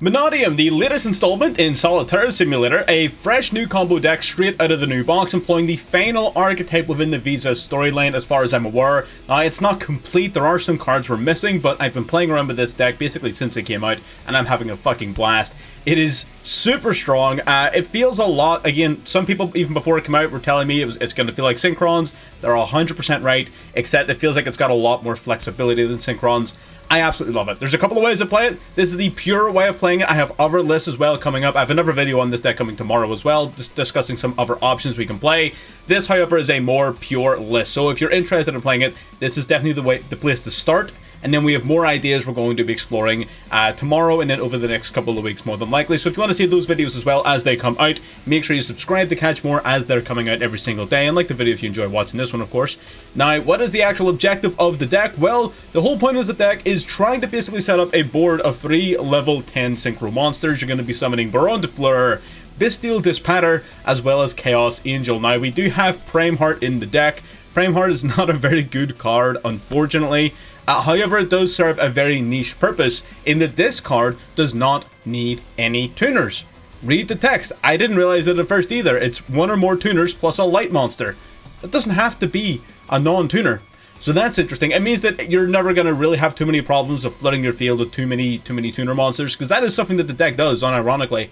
MANNADIUM, the latest installment in Solitaire Simulator, a fresh new combo deck straight out of the new box, employing the final archetype within the Visa storyline as far as I'm aware. Now, it's not complete, there are some cards we're missing, but I've been playing around with this deck basically since it came out, and I'm having a fucking blast. It is super strong. It feels a lot, again, some people even before it came out were telling me it's going to feel like Synchrons. They're 100% right, except it feels like it's got a lot more flexibility than Synchrons. I absolutely love it. There's a couple of ways to play it. This is the pure way of playing it. I have other lists as well coming up. I have another video on this deck coming tomorrow as well, just discussing some other options we can play. This, however, is a more pure list. So if you're interested in playing it, this is definitely the place to start. And then we have more ideas we're going to be exploring tomorrow and then over the next couple of weeks more than likely. So if you want to see those videos as well as they come out, make sure you subscribe to catch more as they're coming out every single day. And like the video if you enjoy watching this one, of course. Now, what is the actual objective of the deck? Well, the whole point of the deck is trying to basically set up a board of 3 level 10 synchro monsters. You're going to be summoning Baron de Fleur, Bestial Dispatter, as well as Chaos Angel. Now, we do have Prime Heart in the deck. Prime Heart is not a very good card, unfortunately. However, it does serve a very niche purpose in that this card does not need any tuners. Read the text. I didn't realize it at first either. It's 1 or more tuners plus a light monster. It doesn't have to be a non-tuner. So that's interesting. It means that you're never going to really have too many problems of flooding your field with too many tuner monsters, because that is something that the deck does, unironically.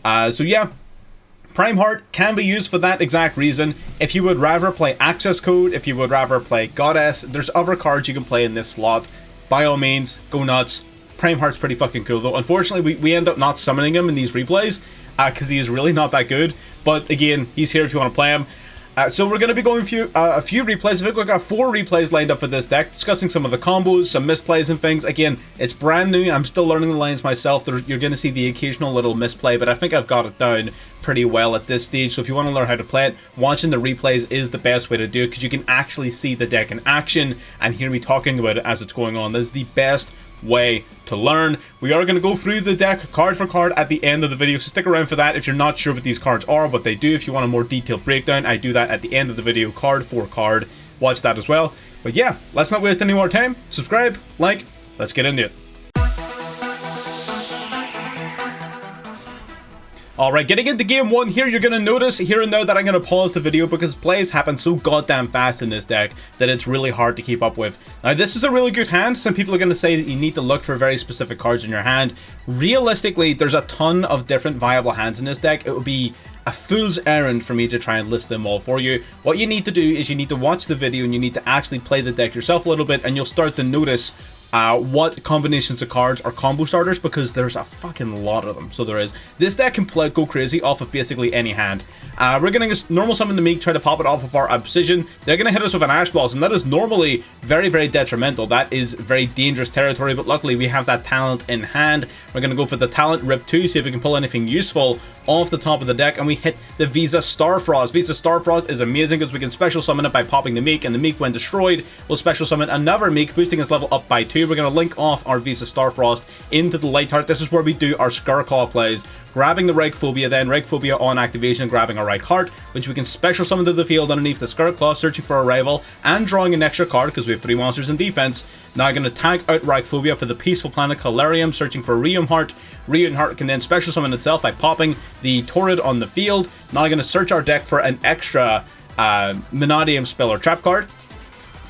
So yeah. Prime Heart can be used for that exact reason. If you would rather play Access Code, if you would rather play Goddess, there's other cards you can play in this slot. By all means, go nuts. Prime Heart's pretty fucking cool though. Unfortunately, we end up not summoning him in these replays, because he is really not that good. But again, he's here if you want to play him. So we're going to be going a few replays. I think we've got 4 replays lined up for this deck, discussing some of the combos, some misplays and things. Again, it's brand new. I'm still learning the lines myself. You're going to see the occasional little misplay, but I think I've got it down pretty well at this stage. So if you want to learn how to play it, watching the replays is the best way to do it, because you can actually see the deck in action and hear me talking about it as it's going on. This is the best way to learn. We are going to go through the deck card for card at the end of the video, so stick around for that. If you're not sure what these cards are, what they do, if you want a more detailed breakdown, I do that at the end of the video, card for card. Watch that as well. But yeah, let's not waste any more time. Subscribe, like, let's get into it. Alright, getting into game 1 here, you're going to notice here and now that I'm going to pause the video because plays happen so goddamn fast in this deck that it's really hard to keep up with. Now, this is a really good hand. Some people are going to say that you need to look for very specific cards in your hand. Realistically, there's a ton of different viable hands in this deck. It would be a fool's errand for me to try and list them all for you. What you need to do is you need to watch the video and you need to actually play the deck yourself a little bit, and you'll start to notice what combinations of cards are combo starters, because there's a fucking lot of them. So there is. This deck can go crazy off of basically any hand. We're going to normal summon the Meek, try to pop it off of our Obsidian. They're going to hit us with an Ash Blossom. That is normally very, very detrimental. That is very dangerous territory, but luckily we have that talent in hand. We're going to go for the talent Rip 2, see if we can pull anything useful off the top of the deck, and we hit the Visa Starfrost. Visa Starfrost is amazing because we can special summon it by popping the Meek, and the Meek, when destroyed, will special summon another Meek, boosting its level up by 2. We're going to link off our Visa Starfrost into the Light Heart. This is where we do our Scarclaw plays, grabbing the Reichphobia, then Reichphobia on activation, grabbing our Reich Heart, which we can special summon to the field underneath the Scarclaw, searching for a rival, and drawing an extra card because we have 3 monsters in defense. Now I'm going to tag out Reichphobia for the Peaceful Planet Calarium, searching for Rheum Heart. Rheum Heart can then special summon itself by popping the Torrid on the field. Now I'm going to search our deck for an extra MANNADIUM spell or trap card.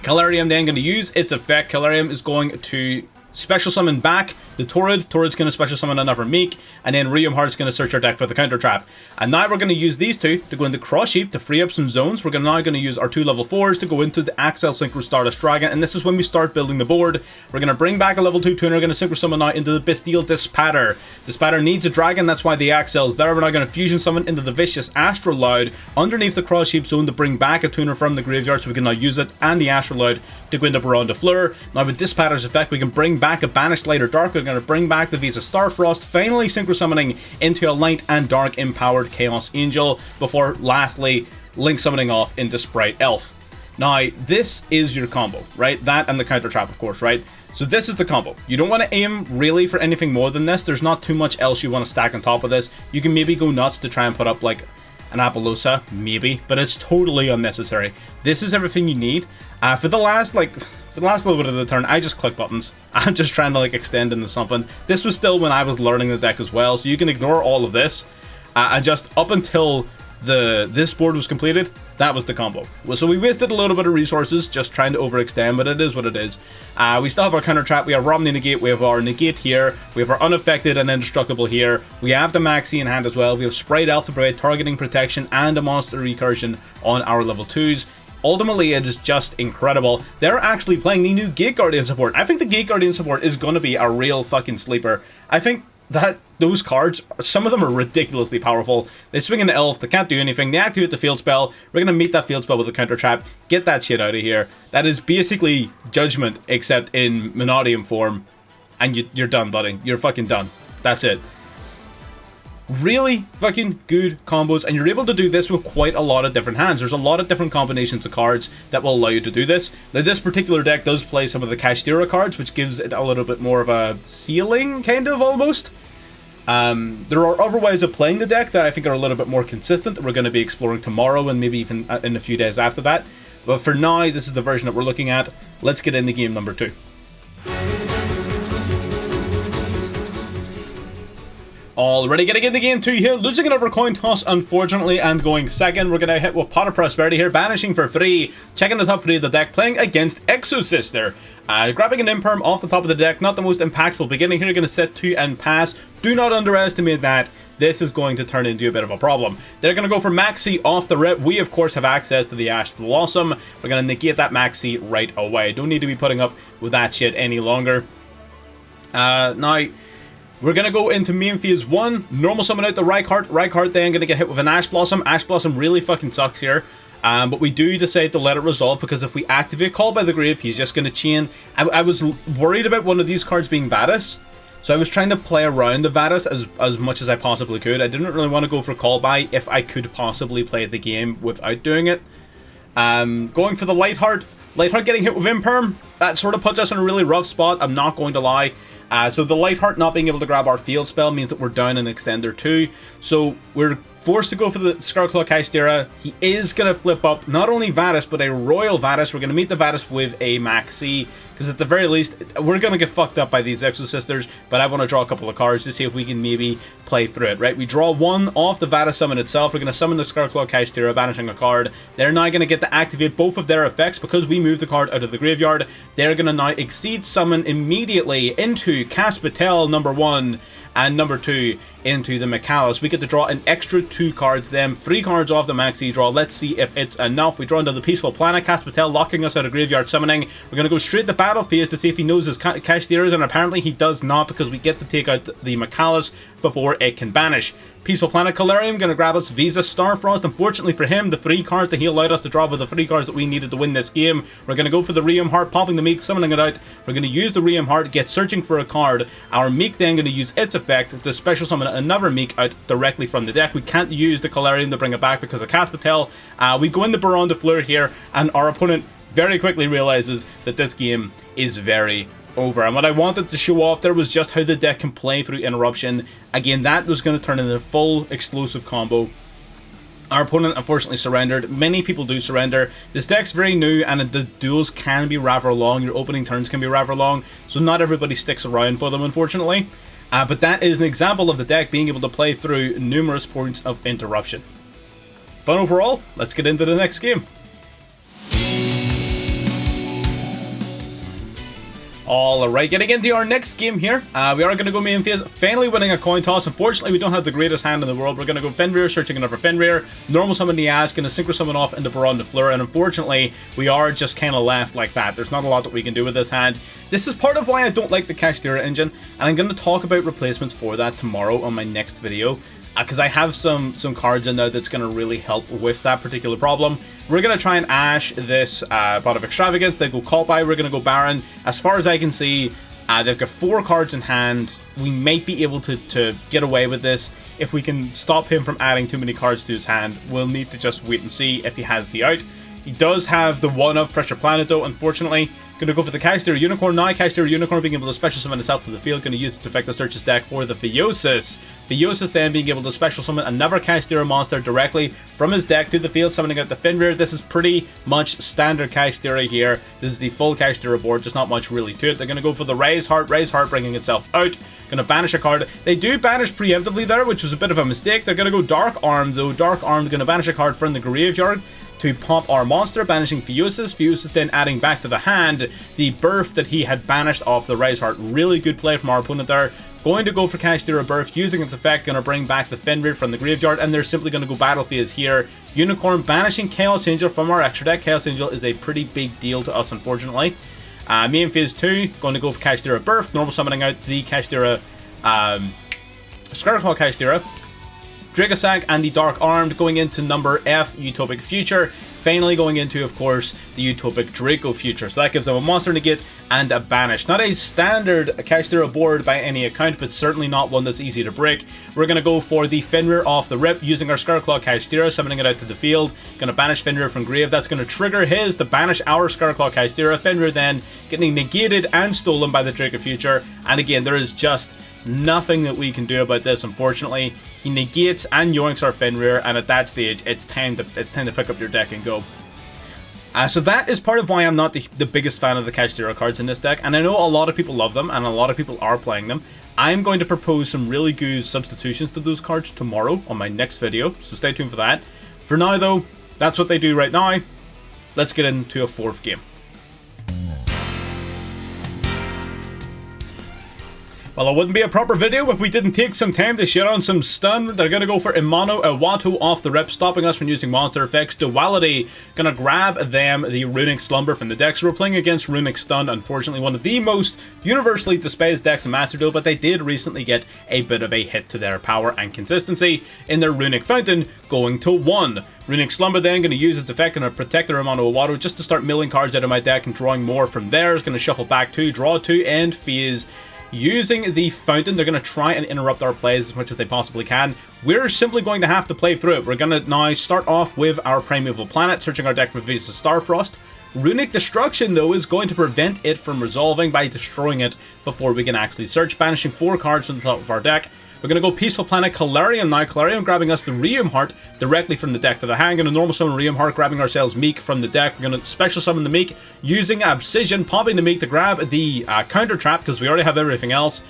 Calarium then going to use its effect. Calarium is going to special summon back the Torrid. Torrid's going to special summon another Meek, and then Rheum Heart's going to search our deck for the counter trap. And now we're going to use these 2 to go into Cross Sheep to free up some zones. We're now going to use our 2 level 4s to go into the Axel Synchro Stardust Dragon, and this is when we start building the board. We're going to bring back a level 2 tuner. We're going to Synchro Summon now into the Bestial Dispatter. Dispatter needs a dragon, that's why the Axel's there. We're now going to Fusion Summon into the Vicious Astrolaud underneath the Cross Sheep zone to bring back a tuner from the graveyard, so we can now use it and the Astrolaud to go into Baron de Fleur. Now with Dispatter's effect, we can bring back a Banished Light or Dark. We're going to bring back the Visa Starfrost, finally Synchro Summoning into a Light and Dark empowered Chaos Angel, before lastly Link summoning off into Sprite Elf. Now this is your combo, right? That and the counter trap, of course, right? So this is the combo. You don't want to aim really for anything more than this. There's not too much else you want to stack on top of this. You can maybe go nuts to try and put up like an Apollousa, maybe, but it's totally unnecessary. This is everything you need. For the last like for the last little bit of the turn, I just click buttons. I'm just trying to like extend into something. This was still when I was learning the deck as well, so you can ignore all of this. And just up until this board was completed, that was the combo. So we wasted a little bit of resources just trying to overextend, but it is what it is. We still have our counter trap, we have Romney Negate, we have our Negate here, we have our Unaffected and Indestructible here, we have the Maxi in hand as well, we have Sprite Elf to provide targeting protection and a monster recursion on our level 2s. Ultimately, it is just incredible. They're actually playing the new Gate Guardian support. I think the Gate Guardian support is going to be a real fucking sleeper. I think that those cards, some of them are ridiculously powerful. They swing an elf, they can't do anything, they activate the field spell, we're going to meet that field spell with a counter trap, get that shit out of here. That is basically Judgment, except in Mannadium form, and you're done, buddy. You're fucking done. That's it. Really fucking good combos, and you're able to do this with quite a lot of different hands. There's a lot of different combinations of cards that will allow you to do this. Now, this particular deck does play some of the Kashtira cards, which gives it a little bit more of a ceiling, kind of, almost. There are other ways of playing the deck that I think are a little bit more consistent that we're going to be exploring tomorrow and maybe even in a few days after that. But for now, this is the version that we're looking at. Let's get into game number 2. Already getting into game 2 here, losing another coin toss unfortunately and going second. We're going to hit with Pot of Prosperity here, banishing for 3, checking the top 3 of the deck, playing against Exosister. Grabbing an Imperm off the top of the deck, not the most impactful beginning here, going to set 2 and pass. Do not underestimate that. This is going to turn into a bit of a problem. They're going to go for Maxi off the rip. We, of course, have access to the Ash Blossom. We're going to negate that Maxi right away. Don't need to be putting up with that shit any longer. Now, we're going to go into main phase 1, normal summon out the Rykart. Rykart then going to get hit with an Ash Blossom. Ash Blossom really fucking sucks here. But we do decide to let it resolve, because if we activate Call by the Grave, he's just going to chain. I was worried about one of these cards being Vadis, so I was trying to play around the Vadis as much as I possibly could. I didn't really want to go for Call by if I could possibly play the game without doing it. Going for the Lightheart. Lightheart getting hit with Imperm, that sort of puts us in a really rough spot, I'm not going to lie. So the Lightheart not being able to grab our field spell means that we're down an extender too. So we're forced to go for the Scarclaw Kashtira. He is going to flip up not only Vadis, but a Royal Vadis. We're going to meet the Vadis with a Maxi, because at the very least, we're going to get fucked up by these Exosisters, but I want to draw a couple of cards to see if we can maybe play through it, right? We draw 1 off the Vadis summon itself. We're going to summon the Scarclaw Kashtira, banishing a card. They're now going to get to activate both of their effects because we moved the card out of the graveyard. They're going to now Exceed Summon immediately into Caspatel number 1 and number 2 into the Mikalis. We get to draw an extra 2 cards then, 3 cards off the Maxi draw. Let's see if it's enough. We draw into the Peaceful Planet, Caspatel locking us out of graveyard summoning. We're going to go straight to battle phase to see if he knows his Kashtiras, and apparently he does not, because we get to take out the Mikalis before it can banish. Peaceful Planet Calarium going to grab us Visa Starfrost. Unfortunately for him, the 3 cards that he allowed us to draw were the 3 cards that we needed to win this game. We're going to go for the Riem Heart, popping the Meek, summoning it out. We're going to use the Riem Heart, get searching for a card. Our Meek then going to use its effect to special summon another Meek out directly from the deck. We can't use the Calarium to bring it back because of Caspatel. We go in the Baron de Fleur here, and our opponent very quickly realizes that this game is very over. And what I wanted to show off there was just how the deck can play through Interruption. Again, that was going to turn into a full explosive combo. Our opponent unfortunately surrendered. Many people do surrender. This deck's very new, and the duels can be rather long. Your opening turns can be rather long, so not everybody sticks around for them, unfortunately. But that is an example of the deck being able to play through numerous points of interruption. Fun overall. Let's get into the next game. Alright, getting into our next game here. We are going to go main phase, finally winning a coin toss. Unfortunately, we don't have the greatest hand in the world. We're going to go Fenrir, searching another Fenrir. Normal summon the Ash, going to Synchro Summon off into Baron de Fleur. And unfortunately, we are just kind of left like that. There's not a lot that we can do with this hand. This is part of why I don't like the Kashtira engine. And I'm going to talk about replacements for that tomorrow on my next video. Because I have some cards in there that's going to really help with that particular problem. We're going to try and Ash this Pot of Extravagance. They go Call by. We're going to go Baron. As far as I can see, they've got 4 cards in hand. We might be able to get away with this if we can stop him from adding too many cards to his hand. We'll need to just wait and see if he has the out. He does have the 1 of Pressure Planet though, unfortunately. Gonna go for the Kashtira Unicorn now. Kashtira Unicorn being able to special summon itself to the field. Gonna use its effective searches deck for the Theosis. Theosis then being able to special summon another Kashtira monster directly from his deck to the field, summoning out the Fenrir. This is pretty much standard Kashtira here. This is the full Kashtira board, just not much really to it. They're gonna go for the Raise Heart bringing itself out. Gonna banish a card. They do banish preemptively there, which was a bit of a mistake. They're gonna go Dark Arm though. Dark Arm gonna banish a card from the graveyard to pop our monster, banishing Theosis. Theosis then adding back to the hand the Birth that he had banished off the Rise Heart. Really good play from our opponent there. Going to go for Kashtira Birth, using its effect, going to bring back the Fenrir from the graveyard, and they're simply going to go Battle Phase here. Unicorn banishing Chaos Angel from our extra deck. Chaos Angel is a pretty big deal to us, unfortunately. Main Phase 2, going to go for Kashtira Birth, normal summoning out the Kashtira, Scarlet Kashtira, Dragossack, and the Dark Armed, going into number F, Utopic Future. Finally going into, of course, the Utopic Draco Future. So that gives them a Monster Negate and a Banish. Not a standard Kashtira board by any account, but certainly not one that's easy to break. We're going to go for the Fenrir off the rip, using our Scarclaw Kashtira, summoning it out to the field. Going to banish Fenrir from grave. That's going to trigger his to banish our Scarclaw Kashtira. Fenrir then getting negated and stolen by the Draco Future. And again, there is just nothing that we can do about this, unfortunately. He negates and yoinks our Fenrir, and at that stage, it's time to pick up your deck and go. So that is part of why I'm not the biggest fan of the Kashtira cards in this deck, and I know a lot of people love them, and a lot of people are playing them. I'm going to propose some really good substitutions to those cards tomorrow on my next video, so stay tuned for that. For now, though, that's what they do right now. Let's get into a fourth game. Well, it wouldn't be a proper video if we didn't take some time to shit on some stun. They're going to go for Imano Iwatu off the rip, stopping us from using monster effects. Duality, going to grab them the Runic Slumber from the deck. So we're playing against Runic Stun, unfortunately one of the most universally despised decks in Master Duel, but they did recently get a bit of a hit to their power and consistency in their Runic Fountain, going to 1. Runic Slumber then going to use its effect on a Protector Imano Iwatu just to start milling cards out of my deck and drawing more from there. It's going to shuffle back 2, draw 2, end phase. Using the Fountain, they're going to try and interrupt our plays as much as they possibly can. We're simply going to have to play through it. We're going to now start off with our Primeval Planet, searching our deck for Visa Starfrost. Runic Destruction, though, is going to prevent it from resolving by destroying it before we can actually search, banishing 4 cards from the top of our deck. We're going to go Peaceful Planet Calarium now. Calarium grabbing us the Rheum Heart directly from the deck to the hand. Going to normal summon Rheum Heart, grabbing ourselves Meek from the deck. We're going to special summon the Meek using Abscission, popping the Meek to grab the Counter Trap because we already have everything else.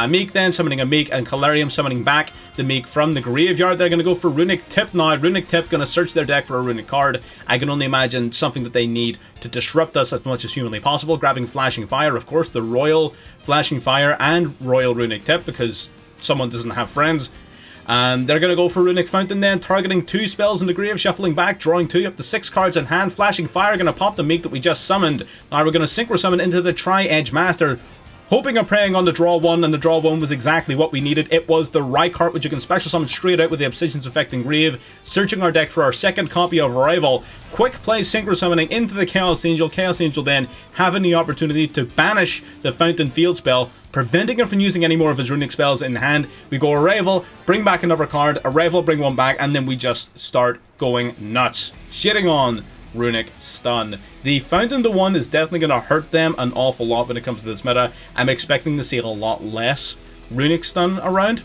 Meek then summoning a Meek, and Calarium summoning back the Meek from the graveyard. They're going to go for Runic Tip now. Runic Tip going to search their deck for a Runic card. I can only imagine something that they need to disrupt us as much as humanly possible. Grabbing Flashing Fire, of course, the Royal Flashing Fire and Royal Runic Tip because someone doesn't have friends. And they're going to go for Runic Fountain then, targeting 2 spells in the grave, shuffling back, drawing 2, up to 6 cards in hand. Flashing Fire, going to pop the Meek that we just summoned. Now we're going to Synchro Summon into the Tri-Edge Master, hoping and praying on the draw 1, and the draw 1 was exactly what we needed. It was the Rykart, which you can special summon straight out with the Obsidian's Effect and Grave, searching our deck for our second copy of Arrival. Quick play Synchro Summoning into the Chaos Angel. Chaos Angel then having the opportunity to banish the Fountain Field spell, preventing him from using any more of his runic spells in hand. We go Arrival, bring back another card, Arrival, bring one back, and then we just start going nuts. Shitting on Runic Stun. The Fountain to 1 is definitely going to hurt them an awful lot when it comes to this meta. I'm expecting to see a lot less Runic Stun around,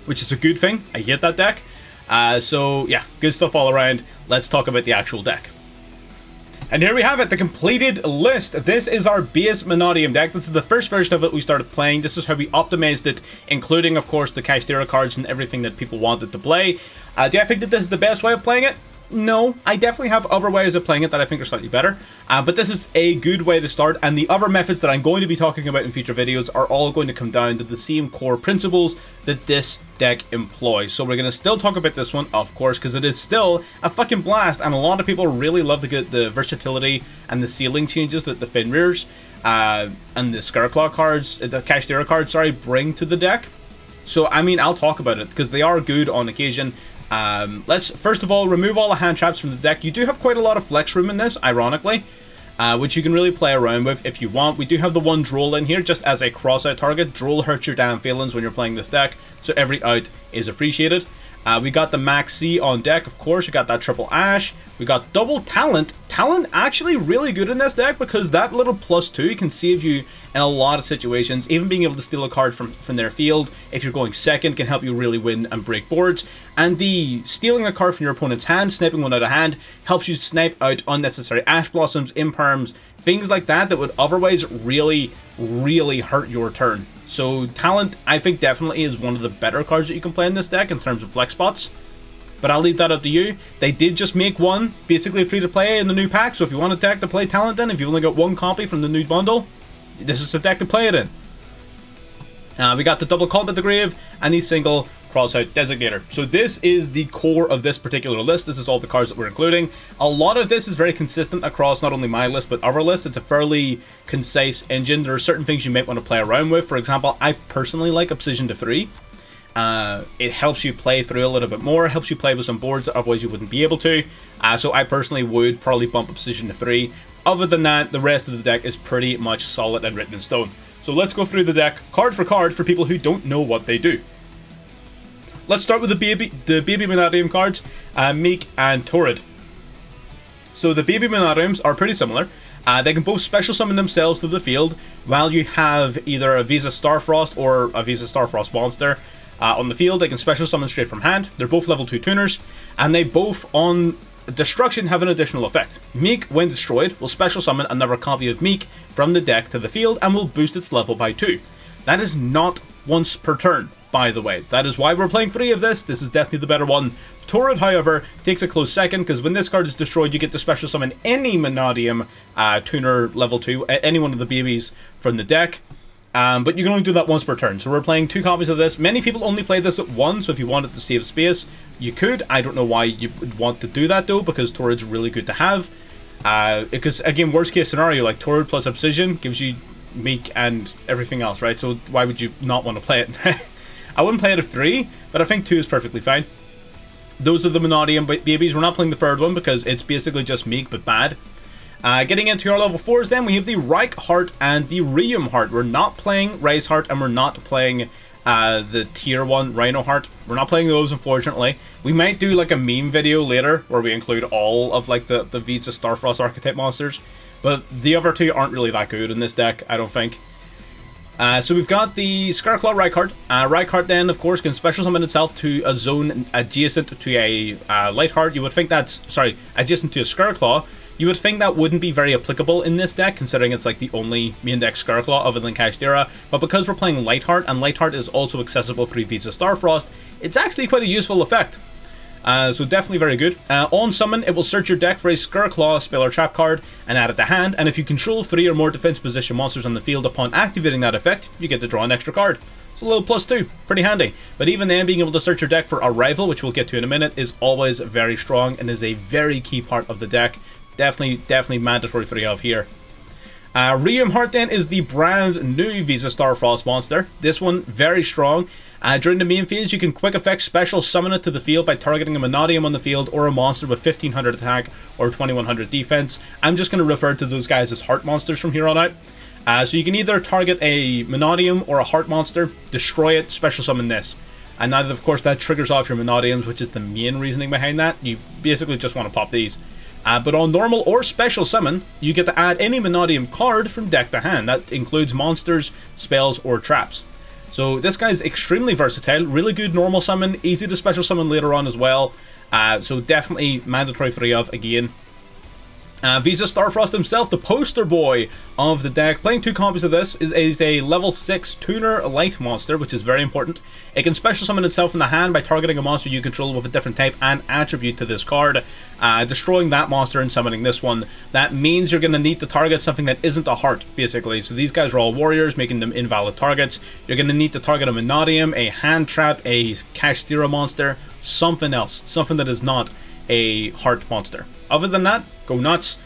which is a good thing. I hate that deck. So yeah, good stuff all around. Let's talk about the actual deck. And here we have it, the completed list. This is our base MANNADIUM deck. This is the first version of it we started playing. This is how we optimized it, including, of course, the Kashtira cards and everything that people wanted to play. Do I think that this is the best way of playing it? No, I definitely have other ways of playing it that I think are slightly better, but this is a good way to start, and the other methods that I'm going to be talking about in future videos are all going to come down to the same core principles that this deck employs. So we're going to still talk about this one, of course, because it is still a fucking blast, and a lot of people really love the versatility and the ceiling changes that the Fenrirs and the Scarclaw cards, the Kashtira cards, sorry, bring to the deck. So, I mean, I'll talk about it, because they are good on occasion. Let's first of all remove all the hand traps from the deck. You do have quite a lot of flex room in this, ironically, which you can really play around with if you want. We do have the one Droll in here just as a cross-out target. Droll hurts your damn feelings when you're playing this deck, so every out is appreciated. We got the Max C on deck, of course. We got that triple Ash. We got double Talent. Talent actually really good in this deck because that little +2 can save you in a lot of situations. Even being able to steal a card from their field if you're going second can help you really win and break boards. And the stealing a card from your opponent's hand, sniping one out of hand, helps you snipe out unnecessary Ash Blossoms, Imperms, things like that that would otherwise really, really hurt your turn. So Talent, I think, definitely is one of the better cards that you can play in this deck in terms of flex spots. But I'll leave that up to you. They did just make one, basically free to play in the new pack, so if you want a deck to play Talent in, if you've only got one copy from the new bundle, this is the deck to play it in. We got the double Combat the Grave and the single Crossout Designator. So this is the core of this particular list. This is all the cards that we're including. A lot of this is very consistent across not only my list but other lists. It's a fairly concise engine. There are certain things you might want to play around with. For example, I personally like Obsidian to 3. It helps you play through a little bit more, helps you play with some boards that otherwise you wouldn't be able to. So I personally would probably bump Obsidian to 3. Other than that, the rest of the deck is pretty much solid and written in stone. So let's go through the deck card for card for people who don't know what they do. Let's start with the baby MANNADIUM cards, Meek and Torrid. So the baby MANNADIUMs are pretty similar. They can both special summon themselves to the field while you have either a Visa Starfrost or a Visa Starfrost monster on the field. They can special summon straight from hand. They're both level 2 tuners, and they both on destruction have an additional effect. Meek, when destroyed, will special summon another copy of Meek from the deck to the field and will boost its level by 2. That is not once per turn, by the way. That is why we're playing 3 of this. This is definitely the better one. Torrid, however, takes a close second, because when this card is destroyed, you get to special summon any MANNADIUM tuner level 2, any one of the babies from the deck. But you can only do that once per turn. So we're playing 2 copies of this. Many people only play this at 1, so if you wanted to save space, you could. I don't know why you would want to do that, though, because Torrid's really good to have. Because, again, worst case scenario, like Torrid plus Obsidian gives you Meek and everything else, right? So why would you not want to play it? I wouldn't play it at 3, but I think 2 is perfectly fine. Those are the MANNADIUM babies. We're not playing the third one because it's basically just Meek, but bad. Getting into our level 4s then, we have the Reich Heart and the Rheum Heart. We're not playing Rise Heart, and we're not playing the Tier 1 Rhino Heart. We're not playing those, unfortunately. We might do like a meme video later where we include all of like the Visa Starfrost archetype monsters. But the other 2 aren't really that good in this deck, I don't think. So we've got the Scarclaw Reichheart. Reichheart then, of course, can special summon itself to a zone adjacent to a Lightheart. You would think that's, sorry, adjacent to a Scarclaw. You would think that wouldn't be very applicable in this deck, considering it's like the only main deck Scarclaw other than Kashtira. But because we're playing Lightheart, and Lightheart is also accessible through Visa Starfrost, it's actually quite a useful effect. So definitely very good. On summon, it will search your deck for a Scarclaw spell or trap card and add it to hand, and if you control 3 or more defense position monsters on the field upon activating that effect, you get to draw an extra card. So a little +2, pretty handy. But even then, being able to search your deck for a rival, which we'll get to in a minute, is always very strong and is a very key part of the deck. Definitely mandatory 3 of here. Rheum Heart then is the brand new Visa Starfrost monster. This one, very strong. During the main phase, you can quick effect special summon it to the field by targeting a MANNADIUM on the field or a monster with 1500 attack or 2100 defense. I'm just going to refer to those guys as heart monsters from here on out. So you can either target a MANNADIUM or a heart monster, destroy it, special summon this. And now, of course, that triggers off your MANNADIUMs, which is the main reasoning behind that. You basically just want to pop these. But on normal or special summon, you get to add any MANNADIUM card from deck to hand. That includes monsters, spells, or traps. So this guy's extremely versatile, really good normal summon, easy to special summon later on as well. So definitely mandatory 3 of again. Visa Starfrost himself, the poster boy of the deck. Playing 2 copies of this is a level 6 tuner light monster, which is very important. It can special summon itself in the hand by targeting a monster you control with a different type and attribute to this card, destroying that monster and summoning this one. That means you're going to need to target something that isn't a heart, basically. So these guys are all warriors, making them invalid targets. You're going to need to target a MANNADIUM, a hand trap, a Kashtira monster, something else, something that is not a heart monster. Other than that, go nuts.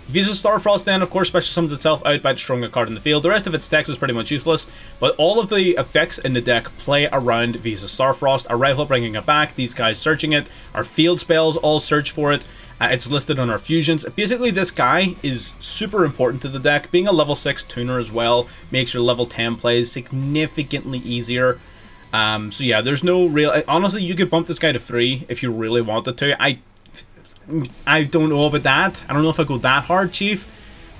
Visa Starfrost then, of course, special summons itself out by destroying a card in the field. The rest of its text is pretty much useless, but all of the effects in the deck play around Visa Starfrost. Our rival bringing it back, these guys searching it, our field spells all search for it. It's listed on our fusions. Basically, this guy is super important to the deck. Being a level 6 tuner as well makes your level 10 plays significantly easier. So yeah, there's no real... Honestly, you could bump this guy to 3 if you really wanted to. I don't know about that. I don't know if I go that hard, Chief.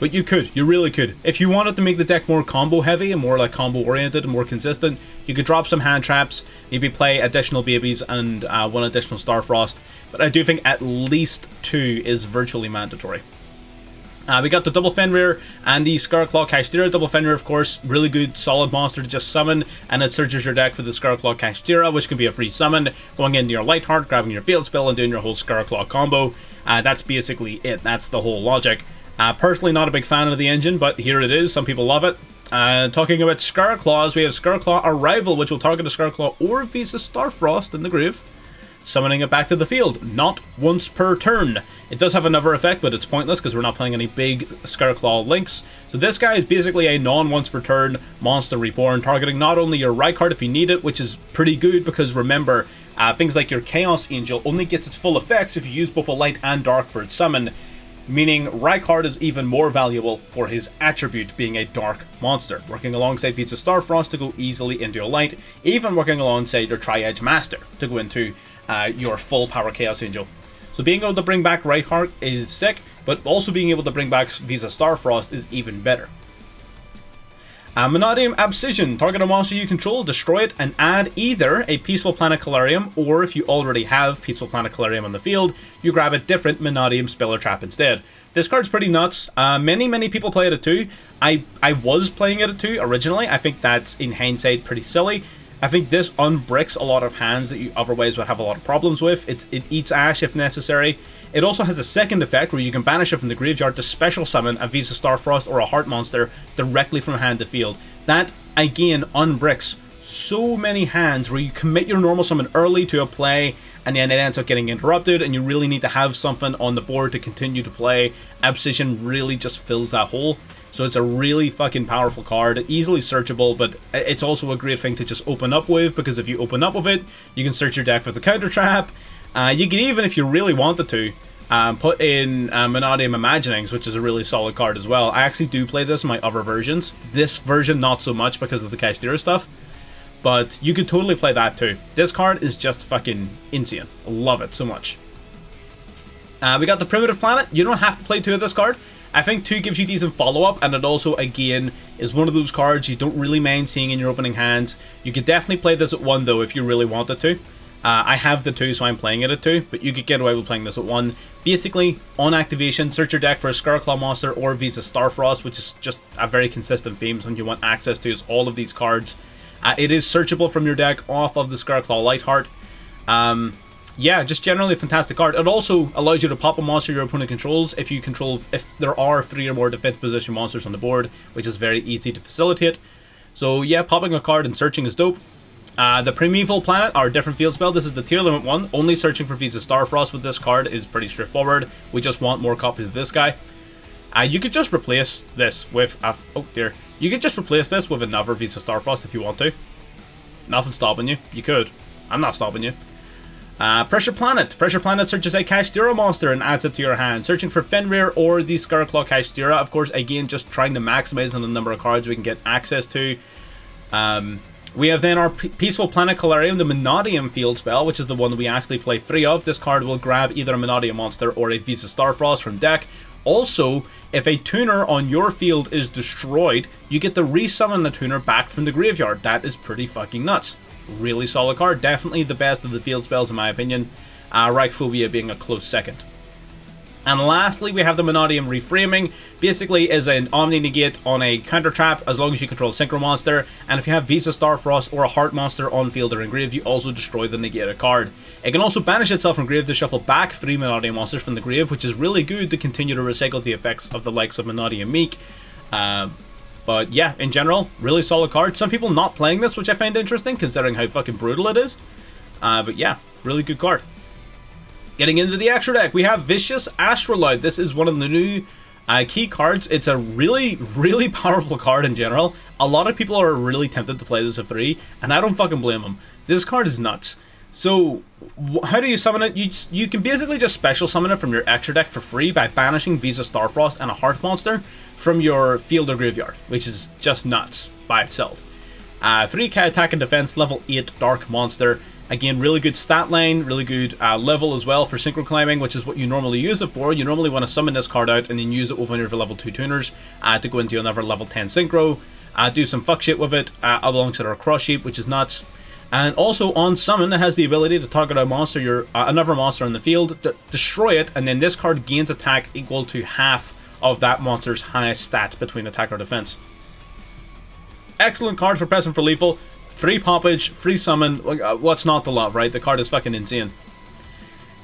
But you could. You really could. If you wanted to make the deck more combo heavy and more like combo oriented and more consistent, you could drop some hand traps, maybe play additional babies and 1 additional Starfrost. But I do think at least 2 is virtually mandatory. We got the double Fenrir and the Scarclaw Kashtira. Double Fenrir, of course, really good, solid monster to just summon, and it searches your deck for the Scarclaw Kashtira, which can be a free summon, going into your Lightheart, grabbing your field spell, and doing your whole Scarclaw combo. That's basically it. That's the whole logic. Personally, not a big fan of the engine, but here it is. Some people love it. Talking about Scarclaws, we have Scarclaw Arrival, which will target a Scarclaw or Visa Starfrost in the grave, summoning it back to the field, not once per turn. It does have another effect, but it's pointless because we're not playing any big Scarclaw links. So this guy is basically a non-once per turn monster reborn, targeting not only your Rykard if you need it, which is pretty good because remember, things like your Chaos Angel only gets its full effects if you use both a light and dark for its summon, meaning Rykard is even more valuable for his attribute being a dark monster, working alongside Visa Starfrost to go easily into a light, even working alongside your Tri-Edge Master to go into your full power Chaos Angel. So being able to bring back Rykard is sick, but also being able to bring back Visa Starfrost is even better. MANNADIUM Abscission. Target a monster you control, destroy it, and add either a Peaceful Planetarium, or if you already have Peaceful Planetarium on the field, you grab a different MANNADIUM spell or trap instead. This card's pretty nuts. Many people play it at 2. I was playing it at 2 originally. I think that's, in hindsight, pretty silly. I think this unbricks a lot of hands that you otherwise would have a lot of problems with. It eats Ash if necessary. It also has a second effect where you can banish it from the graveyard to special summon a Visa Starfrost or a Heart monster directly from hand to field. That, again, unbricks so many hands where you commit your normal summon early to a play and then it ends up getting interrupted and you really need to have something on the board to continue to play. Abscission really just fills that hole. So it's a really fucking powerful card, easily searchable, but it's also a great thing to just open up with, because if you open up with it, you can search your deck for the counter trap. You can even, if you really wanted to, put in MANNADIUM Imaginings, which is a really solid card as well. I actually do play this in my other versions. This version not so much because of the Kashtira stuff, but you could totally play that too. This card is just fucking insane. I love it so much. We got the Primitive Planet. You don't have to play 2 of this card. I think 2 gives you decent follow-up, and it also, again, is one of those cards you don't really mind seeing in your opening hands. You could definitely play this at 1, though, if you really wanted to. I have the 2, so I'm playing it at 2, but you could get away with playing this at 1. Basically, on activation, search your deck for a Scarclaw monster or Visa Starfrost, which is just a very consistent theme, so you want access to is all of these cards. It is searchable from your deck off of the Scarclaw Lightheart. Yeah, just generally a fantastic card. It also allows you to pop a monster your opponent controls if there are 3 or more defense position monsters on the board, which is very easy to facilitate. So yeah, popping a card and searching is dope. The Primeval Planet, our different field spell, this is the tier limit one. Only searching for Visa Starfrost with this card is pretty straightforward. We just want more copies of this guy. You could just replace this with you could just replace this with another Visa Starfrost if you want to. Nothing's stopping you. You could. I'm not stopping you. Pressure Planet. Pressure Planet searches a Kashtira monster and adds it to your hand. Searching for Fenrir or the Scarclaw Kashtira. Of course, again, just trying to maximize on the number of cards we can get access to. We have then our Peaceful Planetarium, the MANNADIUM field spell, which is the one that we actually play 3 of. This card will grab either a MANNADIUM monster or a Visa Starfrost from deck. Also, if a tuner on your field is destroyed, you get to resummon the tuner back from the graveyard. That is pretty fucking nuts. Really solid card. Definitely the best of the field spells in my opinion. Reichphobia being a close second. And lastly, we have the MANNADIUM Reframing. Basically is an Omni Negate on a counter trap as long as you control a Synchro monster. And if you have Visa Starfrost or a Heart monster on field or in grave, you also destroy the negated card. It can also banish itself from grave to shuffle back 3 MANNADIUM monsters from the grave, which is really good to continue to recycle the effects of the likes of MANNADIUM Meek. But yeah, in general, really solid card. Some people not playing this, which I find interesting considering how fucking brutal it is. But yeah, really good card. Getting into the extra deck, we have Vicious Astrolabe. This is one of the new key cards. It's a really powerful card in general. A lot of people are really tempted to play this at 3, and I don't fucking blame them. This card is nuts. So, how do you summon it? You can basically just special summon it from your extra deck for free by banishing Visa Starfrost and a Heart monster from your field or graveyard, which is just nuts by itself. 3k attack and defense, level 8 dark monster. Again, really good stat line, really good level as well for synchro climbing, which is what you normally use it for. You normally want to summon this card out and then use it with one of your level 2 tuners to go into another level 10 synchro. Do some fuck shit with it alongside our cross sheep, which is nuts. And also on summon, it has the ability to target a monster, another monster in the field, destroy it, and then this card gains attack equal to half of that monster's highest stat between attack or defense. Excellent card for pressing for lethal. Free poppage, free summon. What's not to love, right? The card is fucking insane.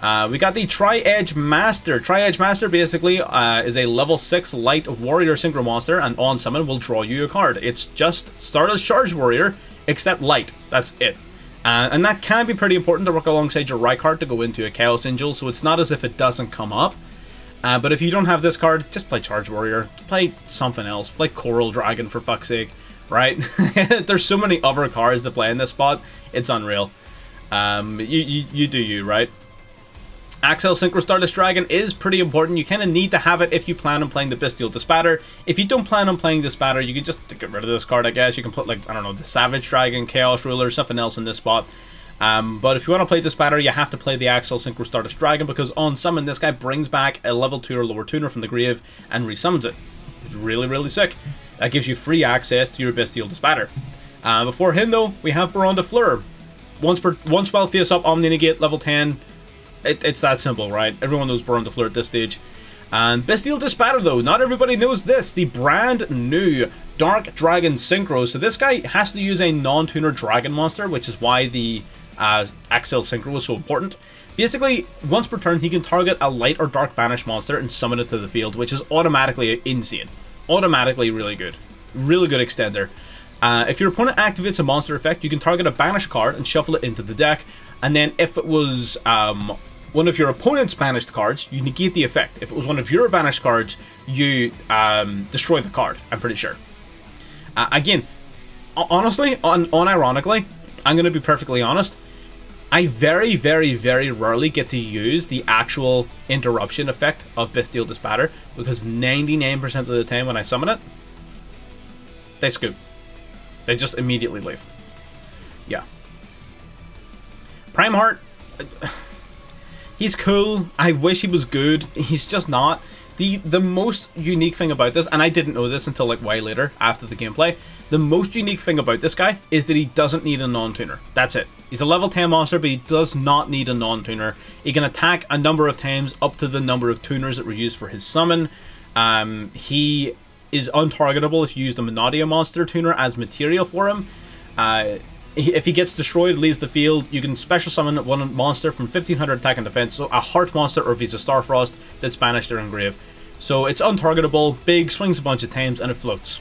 We got the Tri-Edge Master. Tri-Edge Master basically is a level 6 light warrior synchro monster, and on summon will draw you a card. It's just Stardust Charge Warrior, except light. That's it. And that can be pretty important to work alongside your Rykart to go into a Chaos Angel, so it's not as if it doesn't come up. But if you don't have this card, just play Charge Warrior. Play something else. Play Coral Dragon, for fuck's sake. Right? There's so many other cards to play in this spot. It's unreal. You do you, right? Axel Synchro Stardust Dragon is pretty important. You kind of need to have it if you plan on playing the Bestial Dispatter. If you don't plan on playing Dispatter, you can just get rid of this card, I guess. You can put, like, I don't know, the Savage Dragon, Chaos Ruler, something else in this spot. But if you want to play Dispatter, you have to play the Axel Synchro Stardust Dragon, because on summon, this guy brings back a level 2 or lower tuner from the grave and resummons it. It's really, really sick. That gives you free access to your Bestial Dispatter. Before him, though, we have Baron de Fleur. Once while face up, Omni Negate, level 10. It's that simple, right? Everyone knows Baron de Fleur at this stage. And Bestial Dispatter, though, not everybody knows this. The brand new Dark Dragon Synchro. So this guy has to use a non-tuner dragon monster, which is why the Axel Synchro is so important. Basically, once per turn, he can target a light or dark banish monster and summon it to the field, which is automatically insane. Automatically really good. Really good extender. If your opponent activates a monster effect, you can target a banish card and shuffle it into the deck. And then if it was one of your opponent's banished cards, you negate the effect. If it was one of your banished cards, you destroy the card, I'm pretty sure. Again, honestly, unironically, I'm going to be perfectly honest, I very, very, very rarely get to use the actual interruption effect of Bestial Dispatter, because 99% of the time when I summon it, they scoop. They just immediately leave. Yeah. Primeheart, he's cool. I wish he was good. He's just not. The most unique thing about this, and I didn't know this until like way later after the gameplay, the most unique thing about this guy is that he doesn't need a non-tuner. That's it. He's a level 10 monster, but he does not need a non-tuner. He can attack a number of times up to the number of tuners that were used for his summon. He is untargetable if you use the MANNADIUM monster tuner as material for him. If he gets destroyed, leaves the field, you can special summon one monster from 1500 attack and defense, so a Heart monster or Visa Starfrost that's banished or engraved. So it's untargetable, big, swings a bunch of times, and it floats.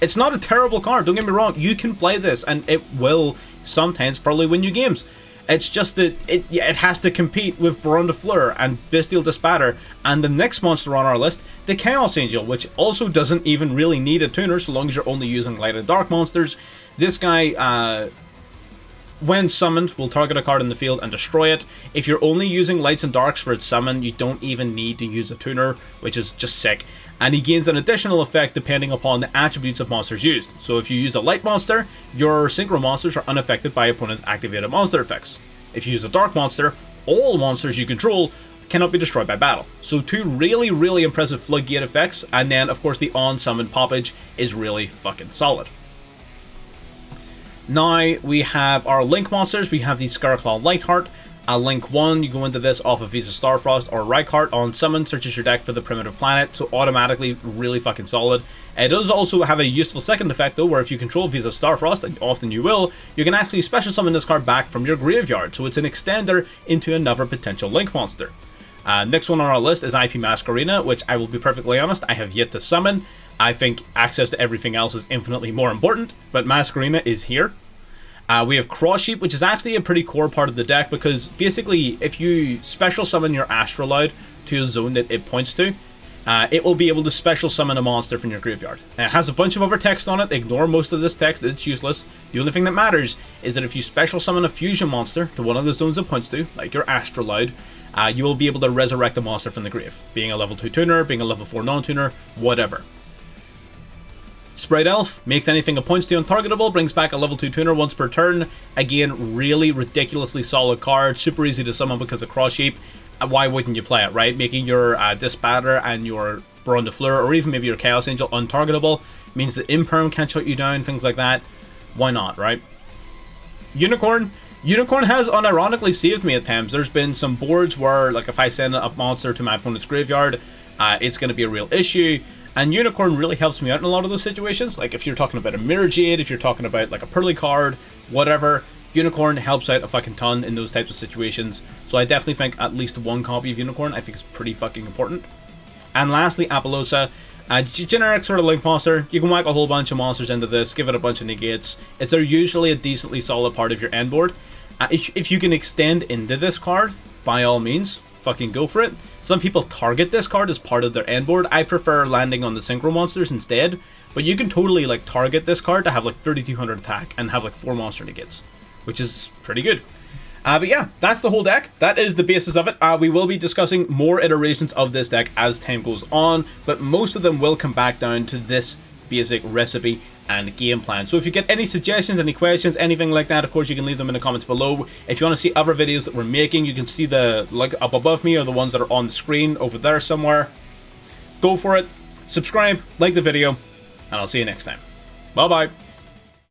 It's not a terrible card, don't get me wrong, you can play this, and it will sometimes probably win you games. It's just that it has to compete with Baron de Fleur and Bestial Dispatter, and the next monster on our list, the Chaos Angel, which also doesn't even really need a tuner so long as you're only using light and dark monsters. This guy, when summoned, will target a card in the field and destroy it. If you're only using lights and darks for its summon, you don't even need to use a tuner, which is just sick. And he gains an additional effect depending upon the attributes of monsters used. So if you use a light monster, your synchro monsters are unaffected by opponent's activated monster effects. If you use a dark monster, all monsters you control cannot be destroyed by battle. So two really, really impressive floodgate effects, and then of course the on-summon poppage is really fucking solid. Now we have our Link monsters. We have the Scarclaw Lightheart. Link 1, you go into this off of Visa Starfrost or Rykart. On summon, searches your deck for the primitive planet, so automatically really fucking solid. It does also have a useful second effect though, where if you control Visa Starfrost, and often you will, you can actually special summon this card back from your graveyard, so it's an extender into another potential Link monster. Next one on our list is IP Masquerena, which I will be perfectly honest, I have yet to summon. I think access to everything else is infinitely more important, but Masquerena is here. We have Cross Sheep, which is actually a pretty core part of the deck, because basically if you special summon your Astrolabe to a zone that it points to, it will be able to special summon a monster from your graveyard. And it has a bunch of other text on it. Ignore most of this text, it's useless. The only thing that matters is that if you special summon a fusion monster to one of the zones it points to, like your Astrolabe, you will be able to resurrect a monster from the grave, being a level 2 tuner, being a level 4 non-tuner, whatever. Sprite Elf makes anything a points to untargetable, brings back a level 2 tuner once per turn. Again, really ridiculously solid card, super easy to summon because of Cross Shape. Why wouldn't you play it, right? Making your Disbatter and your Baron de Fleur, or even maybe your Chaos Angel untargetable, means that Imperm can't shut you down, things like that. Why not, right? Unicorn. Unicorn has unironically saved me at times. There's been some boards where, like, if I send a monster to my opponent's graveyard, it's going to be a real issue. And Unicorn really helps me out in a lot of those situations. Like, if you're talking about a Mirror Jade, if you're talking about, like, a Pearly card, whatever, Unicorn helps out a fucking ton in those types of situations. So I definitely think at least one copy of Unicorn, I think, is pretty fucking important. And lastly, Apollousa. A generic sort of Link monster. You can whack a whole bunch of monsters into this, give it a bunch of negates. It's usually a decently solid part of your end board. If you can extend into this card, by all means, fucking go for it. Some people target this card as part of their end board. I prefer landing on the synchro monsters instead, but you can totally like target this card to have like 3200 attack and have like 4 monster negates, which is pretty good. But yeah, that's the whole deck. That is the basis of it. We will be discussing more iterations of this deck as time goes on, but most of them will come back down to this basic recipe and game plan. So if you get any suggestions, any questions, anything like that, of course you can leave them in the comments below. If you want to see other videos that we're making, you can see the link up above me or the ones that are on the screen over there somewhere. Go for it, subscribe, like the video, and I'll see you next time. Bye bye.